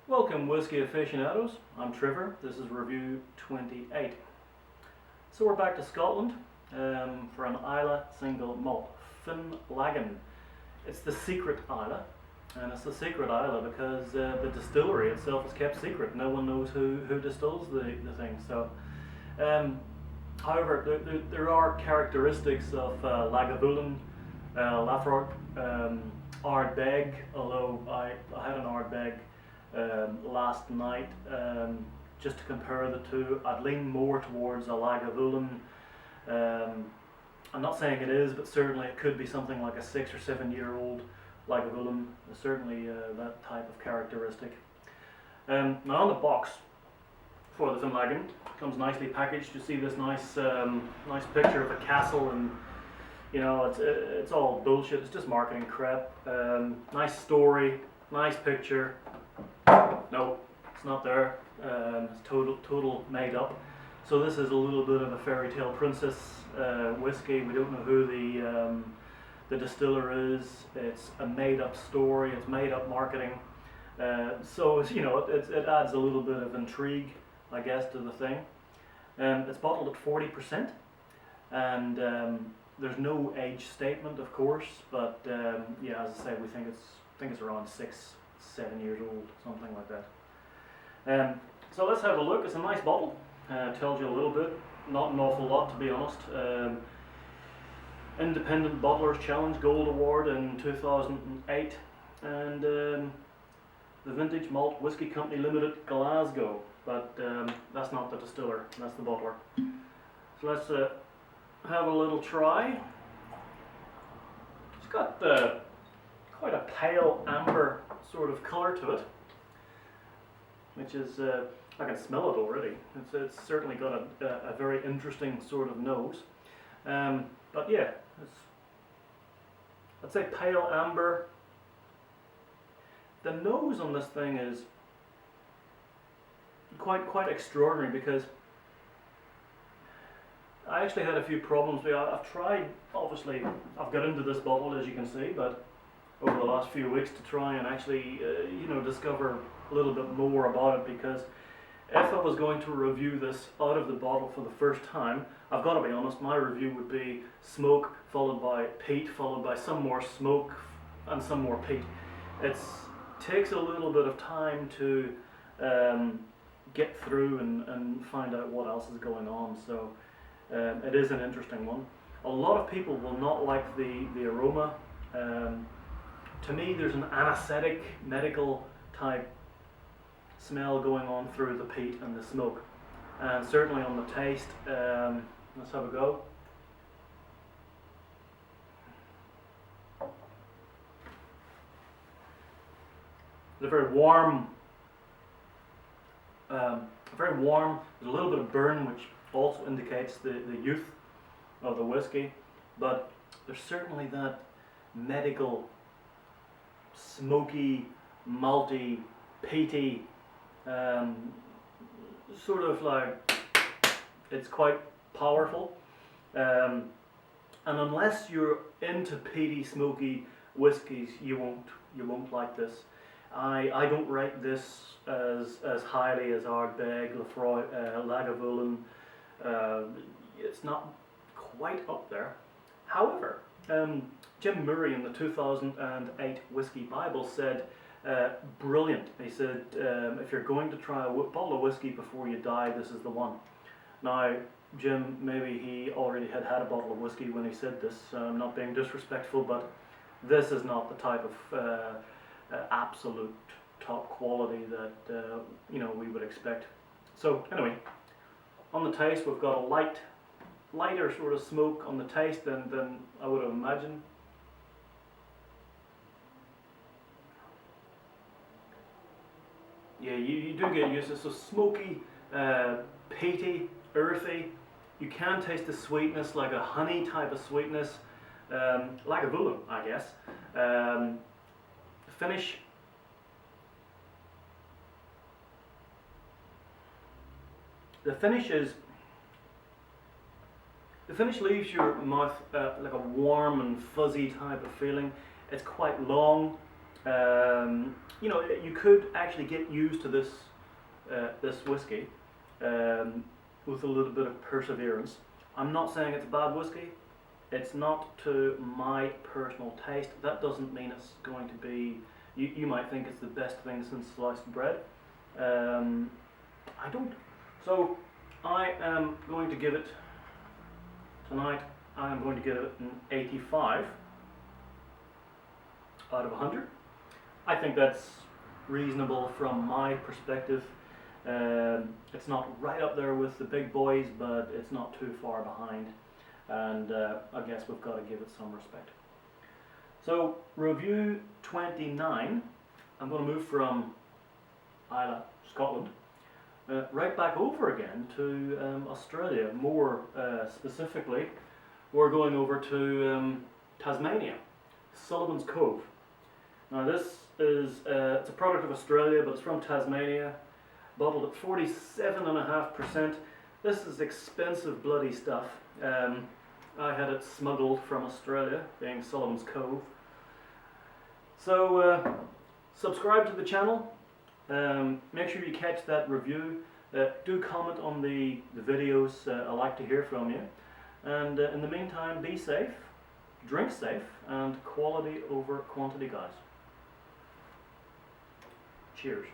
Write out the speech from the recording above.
Welcome Whiskey Aficionados, I'm Trevor, this is review 28. So we're back to Scotland for an Islay single malt, Finlaggan. It's the secret Islay, and it's the secret Islay because the distillery itself is kept secret. No one knows who distills the thing. So, however, there are characteristics of Lagavulin, Lafroig, Ardbeg, although I had an Ardbeg last night, just to compare the two. I'd lean more towards a Lagavulin. I'm not saying it is, but certainly it could be something like a 6 or 7 year old Lagavulin. Certainly that type of characteristic. Now on the box for the Finlaggan, comes nicely packaged. You see this nice nice picture of a castle, and you know it's all bullshit. It's just marketing crap. Nice story, nice picture. No, it's not there. It's total made up. So this is a little bit of a fairy tale princess whiskey. We don't know who the distiller is. It's a made up story. It's made up marketing. So you know it adds a little bit of intrigue, I guess, to the thing. It's bottled at 40%, and there's no age statement, of course. But yeah, as I say, we think it's around 6-7 years old, something like that. So let's have a look. It's a nice bottle. Tells you a little bit, not an awful lot, to be honest. Independent Bottlers Challenge Gold Award in 2008, and the Vintage Malt Whisky Company Limited, Glasgow. But that's not the distiller, that's the bottler. So let's have a little try. It's got quite a pale amber sort of colour to it, which is, I can smell it already. It's certainly got a very interesting sort of nose. But yeah, I'd say pale amber. The nose on this thing is quite extraordinary, because I actually had a few problems. I've tried, obviously, I've got into this bottle, as you can see, but over the last few weeks to try and actually, discover a little bit more about it, because if I was going to review this out of the bottle for the first time, I've got to be honest, my review would be smoke followed by peat, followed by some more smoke and some more peat. It takes a little bit of time to get through and find out what else is going on. So it is an interesting one. A lot of people will not like the aroma. To me, there's an anesthetic, medical type smell going on through the peat and the smoke. And certainly on the taste, let's have a go. It's a very warm, there's a little bit of burn, which also indicates the youth of the whiskey, but there's certainly that medical, smoky, malty, peaty, sort of like, it's quite powerful, and unless you're into peaty, smoky whiskies, you won't like this. I don't rate this as highly as Ardbeg, Lafroig, Lagavulin. It's not quite up there. However, Jim Murray in the 2008 Whiskey Bible said, brilliant. He said, if you're going to try a bottle of whiskey before you die, this is the one. Now, Jim, maybe he already had a bottle of whiskey when he said this. I'm not being disrespectful, but this is not the type of absolute top quality that we would expect. So anyway, on the taste, we've got a lighter sort of smoke on the taste than I would have imagined. Yeah, you do get used to it. So smoky, peaty, earthy. You can taste the sweetness, like a honey type of sweetness, Lagavulin, I guess. Finish. The finish leaves your mouth like a warm and fuzzy type of feeling. It's quite long. You know, you could actually get used to this whiskey with a little bit of perseverance. I'm not saying it's bad whiskey. It's not to my personal taste. That doesn't mean it's going to be. You might think it's the best thing since sliced bread. I don't. So I am going to give it tonight. I am going to give it an 85 out of 100. I think that's reasonable from my perspective. It's not right up there with the big boys, but it's not too far behind. And I guess we've got to give it some respect. So, review 29. I'm going to move from Islay, Scotland, right back over again to Australia. More specifically, we're going over to Tasmania, Sullivan's Cove. Now this is it's a product of Australia, but it's from Tasmania, bottled at 47.5%. This is expensive bloody stuff. I had it smuggled from Australia, being Sullivan's Cove. So subscribe to the channel. Make sure you catch that review. Do comment on the videos. I like to hear from you. And in the meantime, be safe, drink safe, and quality over quantity, guys. Cheers.